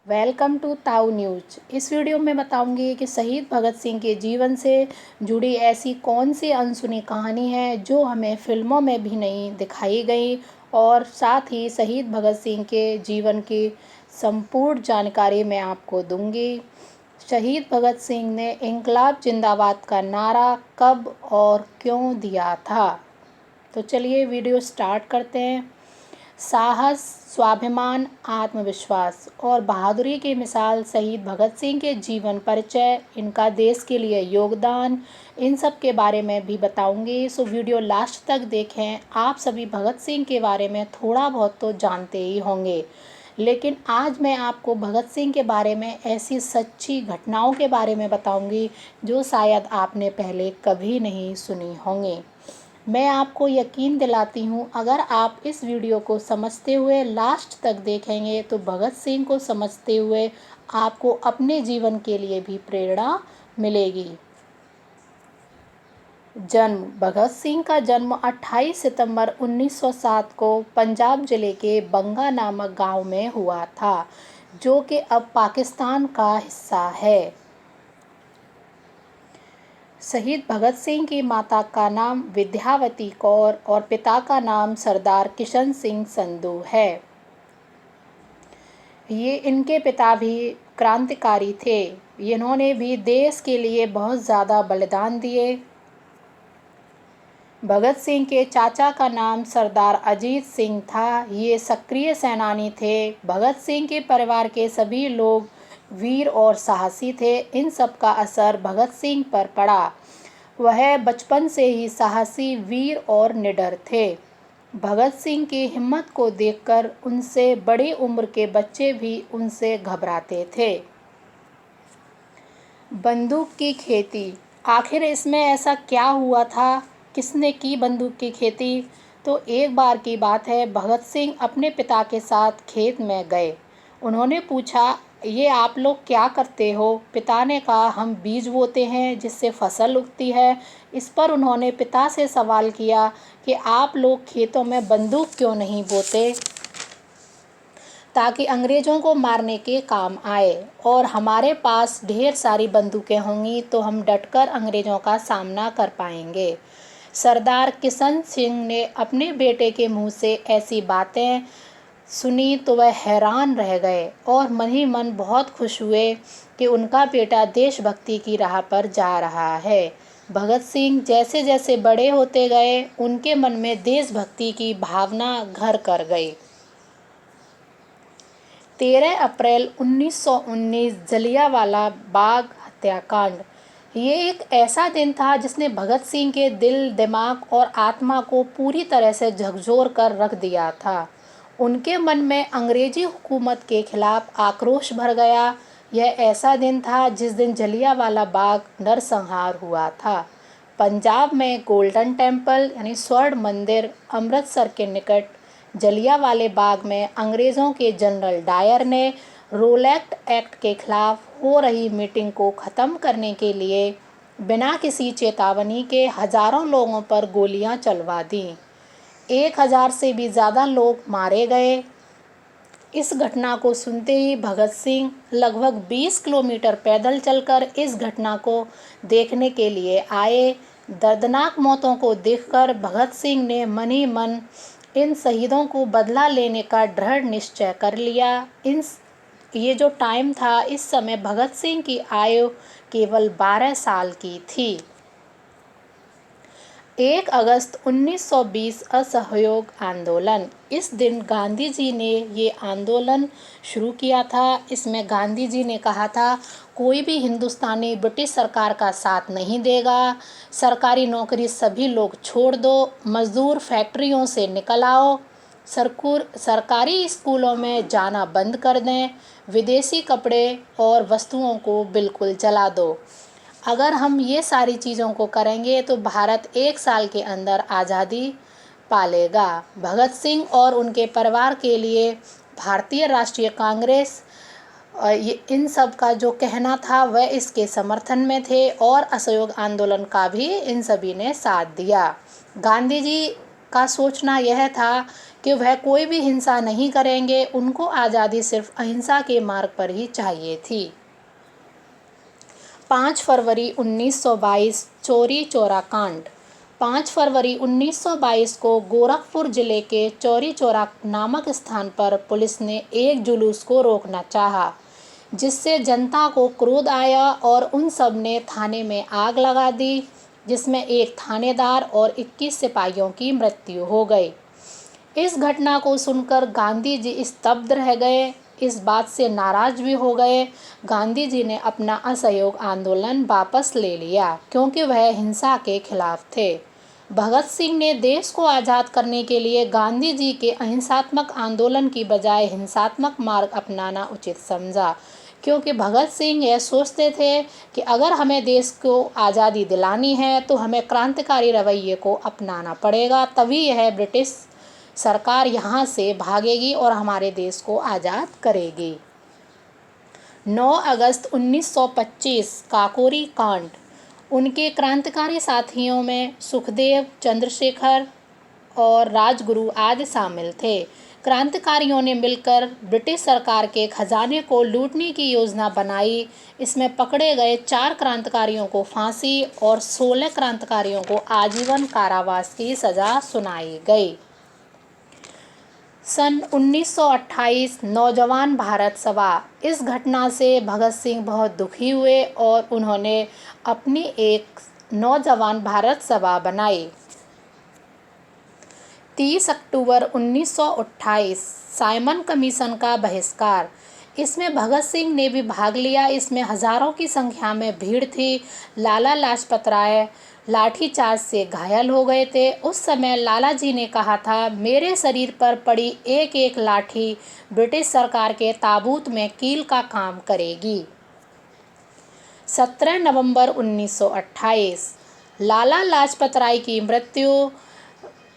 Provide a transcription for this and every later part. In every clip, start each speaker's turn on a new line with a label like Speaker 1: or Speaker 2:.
Speaker 1: Welcome to ताऊ news. इस video में बताऊंगी कि शहीद भगत सिंह के जीवन से जुड़ी ऐसी कौन सी अनसुनी कहानी है जो हमें फिल्मों में भी नहीं दिखाई गई, और साथ ही शहीद भगत सिंह के जीवन की संपूर्ण जानकारी मैं आपको दूंगी। शहीद भगत सिंह ने इंकलाब जिंदाबाद का नारा कब और क्यों दिया था? तो चलिए वीडियो स्टार्ट करते हैं। साहस, स्वाभिमान, आत्मविश्वास और बहादुरी की मिसाल शहीद भगत सिंह के जीवन परिचय, इनका देश के लिए योगदान, इन सब के बारे में भी बताऊंगी। सो वीडियो लास्ट तक देखें। आप सभी भगत सिंह के बारे में थोड़ा बहुत तो जानते ही होंगे, लेकिन आज मैं आपको भगत सिंह के बारे में ऐसी सच्ची घटनाओं के बारे में बताऊंगी जो शायद आपने पहले कभी नहीं सुनी होंगी। मैं आपको यकीन दिलाती हूँ, अगर आप इस वीडियो को समझते हुए लास्ट तक देखेंगे तो भगत सिंह को समझते हुए आपको अपने जीवन के लिए भी प्रेरणा मिलेगी। जन्म। भगत सिंह का जन्म 28 सितंबर 1907 को पंजाब जिले के बंगा नामक गांव में हुआ था, जो कि अब पाकिस्तान का हिस्सा है। शहीद भगत सिंह की माता का नाम विद्यावती कौर और पिता का नाम सरदार किशन सिंह संधू है। ये इनके पिता भी क्रांतिकारी थे। इन्होंने भी देश के लिए बहुत ज़्यादा बलिदान दिए। भगत सिंह के चाचा का नाम सरदार अजीत सिंह था। ये सक्रिय सेनानी थे। भगत सिंह के परिवार के सभी लोग वीर और साहसी थे। इन सब का असर भगत सिंह पर पड़ा। वह बचपन से ही साहसी, वीर और निडर थे। भगत सिंह की हिम्मत को देखकर उनसे बड़ी उम्र के बच्चे भी उनसे घबराते थे। बंदूक की खेती। आखिर इसमें ऐसा क्या हुआ था? किसने की बंदूक की खेती? तो एक बार की बात है, भगत सिंह अपने पिता के साथ खेत में गए। उन्होंने पूछा, ये आप लोग क्या करते हो? पिता ने कहा, हम बीज बोते हैं जिससे फसल उगती है। इस पर उन्होंने पिता से सवाल किया कि आप लोग खेतों में बंदूक क्यों नहीं बोते, ताकि अंग्रेज़ों को मारने के काम आए, और हमारे पास ढेर सारी बंदूकें होंगी तो हम डटकर अंग्रेज़ों का सामना कर पाएंगे। सरदार किशन सिंह ने अपने बेटे के मुंह से ऐसी बातें सुनी तो वह हैरान रह गए और मन ही मन बहुत खुश हुए कि उनका बेटा देशभक्ति की राह पर जा रहा है। भगत सिंह जैसे जैसे बड़े होते गए, उनके मन में देशभक्ति की भावना घर कर गई। 13 अप्रैल 1919 जलियांवाला बाग हत्याकांड। ये एक ऐसा दिन था जिसने भगत सिंह के दिल, दिमाग और आत्मा को पूरी तरह से झकझोर कर रख दिया था। उनके मन में अंग्रेजी हुकूमत के खिलाफ आक्रोश भर गया। यह ऐसा दिन था जिस दिन जलियांवाला बाग नरसंहार हुआ था। पंजाब में गोल्डन टेम्पल यानी स्वर्ण मंदिर, अमृतसर के निकट जलियांवाले बाग में अंग्रेज़ों के जनरल डायर ने रोलैक्ट एक्ट के खिलाफ हो रही मीटिंग को ख़त्म करने के लिए बिना किसी चेतावनी के हज़ारों लोगों पर गोलियां चलवा दीं। 1000 से भी ज़्यादा लोग मारे गए। इस घटना को सुनते ही भगत सिंह लगभग 20 किलोमीटर पैदल चलकर इस घटना को देखने के लिए आए। दर्दनाक मौतों को देखकर भगत सिंह ने मन ही मन इन शहीदों को बदला लेने का दृढ़ निश्चय कर लिया। ये जो टाइम था, इस समय भगत सिंह की आयु केवल 12 साल की थी। 1 अगस्त 1920 असहयोग आंदोलन। इस दिन गांधी जी ने ये आंदोलन शुरू किया था। इसमें गांधी जी ने कहा था, कोई भी हिंदुस्तानी ब्रिटिश सरकार का साथ नहीं देगा। सरकारी नौकरी सभी लोग छोड़ दो। मजदूर फैक्ट्रियों से निकल आओ। सरकारी स्कूलों में जाना बंद कर दें। विदेशी कपड़े और वस्तुओं को बिल्कुल जला दो। अगर हम ये सारी चीज़ों को करेंगे तो भारत 1 साल के अंदर आज़ादी पा लेगा। भगत सिंह और उनके परिवार के लिए भारतीय राष्ट्रीय कांग्रेस इन सब का जो कहना था वह इसके समर्थन में थे, और असहयोग आंदोलन का भी इन सभी ने साथ दिया। गांधी जी का सोचना यह था कि वह कोई भी हिंसा नहीं करेंगे, उनको आज़ादी सिर्फ अहिंसा के मार्ग पर ही चाहिए थी। 5 फरवरी 1922 चौरी चौरा कांड। 5 फरवरी 1922 को गोरखपुर जिले के चौरी चौरा नामक स्थान पर पुलिस ने एक जुलूस को रोकना चाहा, जिससे जनता को क्रोध आया और उन सब ने थाने में आग लगा दी, जिसमें एक थानेदार और 21 सिपाहियों की मृत्यु हो गई। इस घटना को सुनकर गांधी जी स्तब्ध रह गए, इस बात से नाराज भी हो गए। गांधी जी ने अपना असहयोग आंदोलन वापस ले लिया, क्योंकि वह हिंसा के खिलाफ थे। भगत सिंह ने देश को आज़ाद करने के लिए गांधी जी के अहिंसात्मक आंदोलन की बजाय हिंसात्मक मार्ग अपनाना उचित समझा, क्योंकि भगत सिंह यह सोचते थे कि अगर हमें देश को आज़ादी दिलानी है तो हमें क्रांतिकारी रवैये को अपनाना पड़ेगा, तभी यह ब्रिटिश सरकार यहाँ से भागेगी और हमारे देश को आज़ाद करेगी। 9 अगस्त 1925 काकोरी कांड। उनके क्रांतिकारी साथियों में सुखदेव, चंद्रशेखर और राजगुरु आदि शामिल थे। क्रांतिकारियों ने मिलकर ब्रिटिश सरकार के खजाने को लूटने की योजना बनाई। इसमें पकड़े गए 4 क्रांतिकारियों को फांसी और 16 क्रांतिकारियों को आजीवन कारावास की सज़ा सुनाई गई। सन 1928 नौजवान भारत सभा। इस घटना से भगत सिंह बहुत दुखी हुए और उन्होंने अपनी एक नौजवान भारत सभा बनाई। 30 अक्टूबर 1928 साइमन कमीशन का बहिष्कार। इसमें भगत सिंह ने भी भाग लिया। इसमें हजारों की संख्या में भीड़ थी। लाला लाजपत राय लाठीचार्ज से घायल हो गए थे। उस समय लाला जी ने कहा था, मेरे शरीर पर पड़ी एक एक लाठी ब्रिटिश सरकार के ताबूत में कील का काम करेगी। 17 नवंबर 1928 लाला लाजपत राय की मृत्यु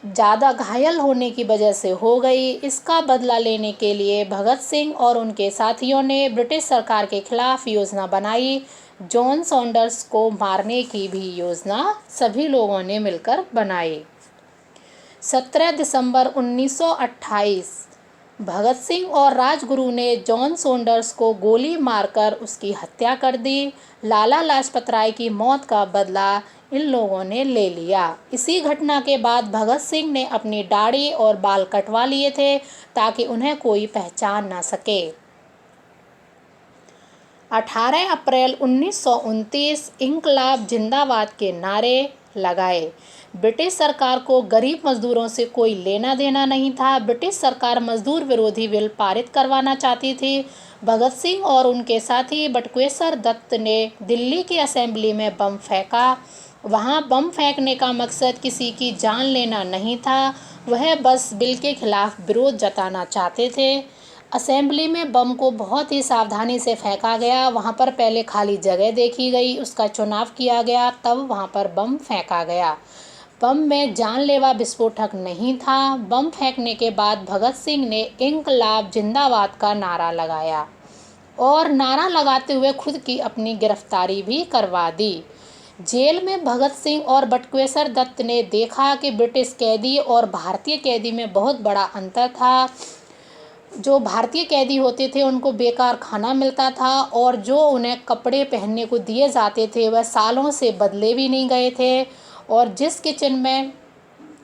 Speaker 1: ज़्यादा घायल होने की वजह से हो गई। इसका बदला लेने के लिए भगत सिंह और उनके साथियों ने ब्रिटिश सरकार के खिलाफ योजना बनाई। जॉन सॉन्डर्स को मारने की भी योजना सभी लोगों ने मिलकर बनाई। 17 दिसंबर 1928 भगत सिंह और राजगुरु ने जॉन सॉन्डर्स को गोली मारकर उसकी हत्या कर दी। लाला लाजपत राय की मौत का बदला इन लोगों ने ले लिया। इसी घटना के बाद भगत सिंह ने अपनी दाढ़ी और बाल कटवा लिए थे ताकि उन्हें कोई पहचान ना सके। 18 अप्रैल 1929 इंकलाब जिंदाबाद के नारे लगाए। ब्रिटिश सरकार को गरीब मजदूरों से कोई लेना देना नहीं था। ब्रिटिश सरकार मजदूर विरोधी बिल पारित करवाना चाहती थी। भगत सिंह और उनके साथी बटुकेश्वर दत्त ने दिल्ली की असेंबली में बम फेंका। वहां बम फेंकने का मकसद किसी की जान लेना नहीं था, वह बस बिल के खिलाफ विरोध जताना चाहते थे। असेंबली में बम को बहुत ही सावधानी से फेंका गया। वहां पर पहले खाली जगह देखी गई, उसका चुनाव किया गया, तब वहां पर बम फेंका गया। बम में जानलेवा विस्फोटक नहीं था। बम फेंकने के बाद भगत सिंह ने इंकलाब जिंदाबाद का नारा लगाया और नारा लगाते हुए खुद की अपनी गिरफ्तारी भी करवा दी। जेल में भगत सिंह और बटुकेश्वर दत्त ने देखा कि ब्रिटिश कैदी और भारतीय कैदी में बहुत बड़ा अंतर था। जो भारतीय कैदी होते थे उनको बेकार खाना मिलता था और जो उन्हें कपड़े पहनने को दिए जाते थे वह सालों से बदले भी नहीं गए थे। और जिस किचन में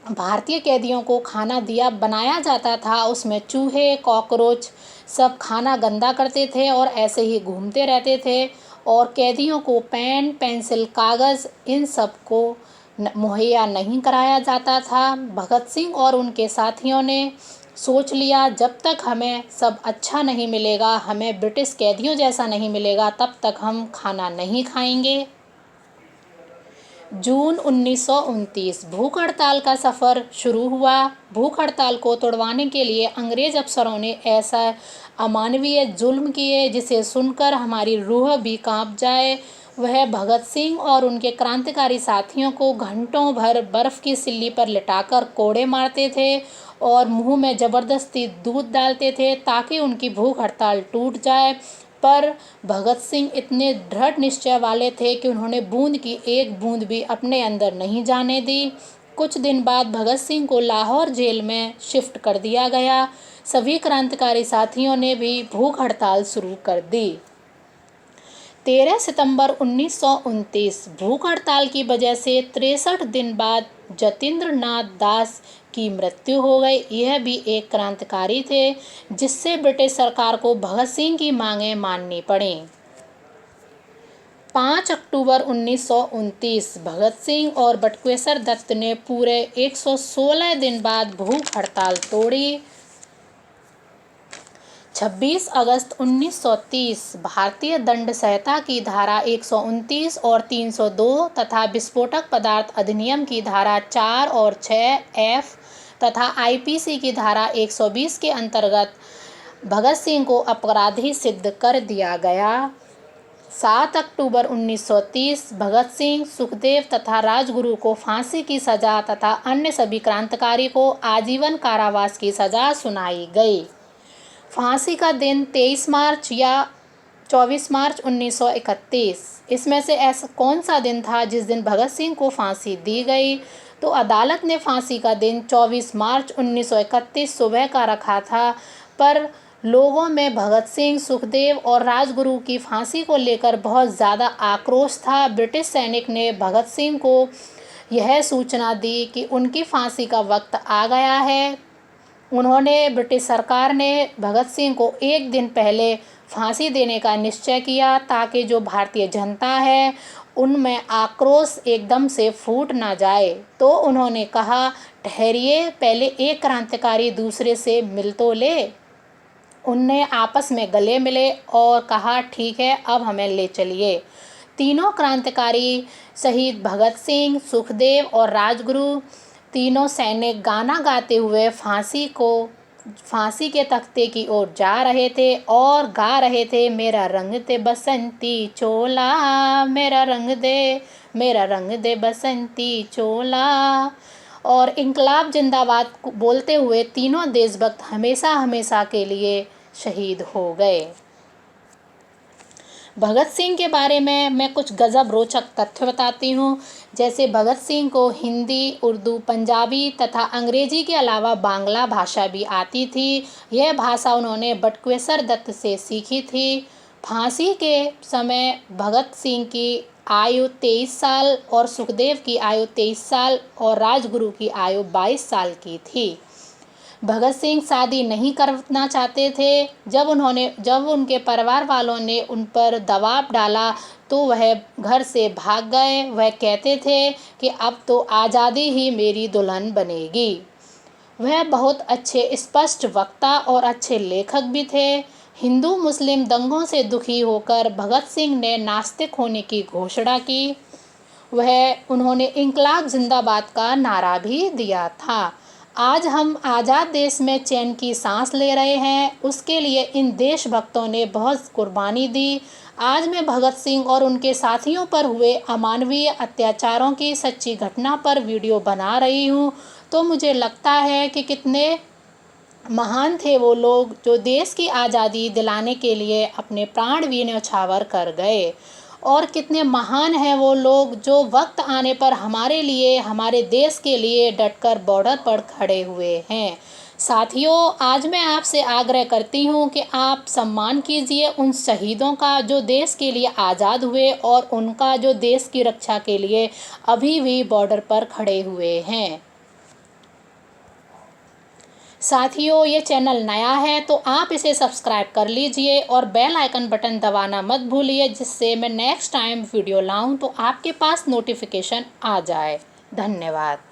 Speaker 1: भारतीय कैदियों को खाना बनाया जाता था उसमें चूहे, कॉकरोच सब खाना गंदा करते थे और ऐसे ही घूमते रहते थे। और कैदियों को पेन, पेंसिल, कागज़ इन सब को मुहैया नहीं कराया जाता था। भगत सिंह और उनके साथियों ने सोच लिया, जब तक हमें सब अच्छा नहीं मिलेगा, हमें ब्रिटिश कैदियों जैसा नहीं मिलेगा, तब तक हम खाना नहीं खाएंगे। जून 1929 भूख हड़ताल का सफ़र शुरू हुआ। भूख हड़ताल को तोड़वाने के लिए अंग्रेज अफसरों ने ऐसा अमानवीय जुल्म किए जिसे सुनकर हमारी रूह भी कांप जाए। वह भगत सिंह और उनके क्रांतिकारी साथियों को घंटों भर बर्फ़ की सिल्ली पर लिटाकर कोड़े मारते थे और मुंह में ज़बरदस्ती दूध डालते थे ताकि उनकी भूख हड़ताल टूट जाए। पर भगत सिंह इतने दृढ़ निश्चय वाले थे कि उन्होंने बूंद की एक बूंद भी अपने अंदर नहीं जाने दी। कुछ दिन बाद भगत सिंह को लाहौर जेल में शिफ्ट कर दिया गया। सभी क्रांतिकारी साथियों ने भी भूख हड़ताल शुरू कर दी। 13 सितंबर 1929 भूख हड़ताल की वजह से 63 दिन बाद जतीन्द्र नाथ दास की मृत्यु हो गई। यह भी एक क्रांतिकारी थे जिससे ब्रिटिश सरकार को भगत सिंह की मांगें माननी पड़ीं। 5 अक्टूबर 1929 भगत सिंह और बटुकेश्वर दत्त ने पूरे 116 दिन बाद भूख हड़ताल तोड़ी। 26 अगस्त 1930 भारतीय दंड संहिता की धारा 129 और 302 तथा विस्फोटक पदार्थ अधिनियम की धारा 4 और 6F तथा आईपीसी की धारा 120 के अंतर्गत भगत सिंह को अपराधी सिद्ध कर दिया गया। 7 अक्टूबर 1930 भगत सिंह, सुखदेव तथा राजगुरु को फांसी की सजा तथा अन्य सभी क्रांतिकारी को आजीवन कारावास की सजा सुनाई गई। फांसी का दिन 23 मार्च या 24 मार्च 1931। इसमें से ऐसा कौन सा दिन था जिस दिन भगत सिंह को फांसी दी गई? तो अदालत ने फांसी का दिन 24 मार्च 1931 सुबह का रखा था, पर लोगों में भगत सिंह, सुखदेव और राजगुरु की फांसी को लेकर बहुत ज़्यादा आक्रोश था। ब्रिटिश सैनिक ने भगत सिंह को यह सूचना दी कि उनकी फांसी का वक्त आ गया है। ब्रिटिश सरकार ने भगत सिंह को एक दिन पहले फांसी देने का निश्चय किया ताकि जो भारतीय जनता है उनमें आक्रोश एकदम से फूट ना जाए। तो उन्होंने कहा, ठहरिए, पहले एक क्रांतिकारी दूसरे से मिल तो ले। उनने आपस में गले मिले और कहा, ठीक है, अब हमें ले चलिए। तीनों क्रांतिकारी शहीद भगत सिंह, सुखदेव और राजगुरु तीनों सैनिक गाना गाते हुए फांसी के तख्ते की ओर जा रहे थे और गा रहे थे, मेरा रंग दे बसंती चोला, मेरा रंग दे बसंती चोला। और इंकलाब जिंदाबाद बोलते हुए तीनों देशभक्त हमेशा हमेशा के लिए शहीद हो गए। भगत सिंह के बारे में मैं कुछ गजब रोचक तथ्य बताती हूँ। जैसे भगत सिंह को हिंदी, उर्दू, पंजाबी तथा अंग्रेजी के अलावा बांग्ला भाषा भी आती थी। यह भाषा उन्होंने बटुकेश्वर दत्त से सीखी थी। फांसी के समय भगत सिंह की आयु 23 साल और सुखदेव की आयु 23 साल और राजगुरु की आयु 22 साल की थी। भगत सिंह शादी नहीं करना चाहते थे। जब उनके परिवार वालों ने उन पर दबाव डाला तो वह घर से भाग गए। वह कहते थे कि अब तो आज़ादी ही मेरी दुल्हन बनेगी। वह बहुत अच्छे स्पष्ट वक्ता और अच्छे लेखक भी थे। हिंदू मुस्लिम दंगों से दुखी होकर भगत सिंह ने नास्तिक होने की घोषणा की। उन्होंने इंकलाब जिंदाबाद का नारा भी दिया था। आज हम आज़ाद देश में चैन की सांस ले रहे हैं, उसके लिए इन देशभक्तों ने बहुत कुर्बानी दी। आज मैं भगत सिंह और उनके साथियों पर हुए अमानवीय अत्याचारों की सच्ची घटना पर वीडियो बना रही हूँ। तो मुझे लगता है कि कितने महान थे वो लोग जो देश की आज़ादी दिलाने के लिए अपने प्राण भी न्यौछावर कर गए, और कितने महान हैं वो लोग जो वक्त आने पर हमारे लिए, हमारे देश के लिए डटकर बॉर्डर पर खड़े हुए हैं। साथियों, आज मैं आपसे आग्रह करती हूँ कि आप सम्मान कीजिए उन शहीदों का जो देश के लिए आज़ाद हुए और उनका जो देश की रक्षा के लिए अभी भी बॉर्डर पर खड़े हुए हैं। साथियों, ये चैनल नया है तो आप इसे सब्सक्राइब कर लीजिए और बेल आइकन बटन दबाना मत भूलिए, जिससे मैं नेक्स्ट टाइम वीडियो लाऊं तो आपके पास नोटिफिकेशन आ जाए। धन्यवाद।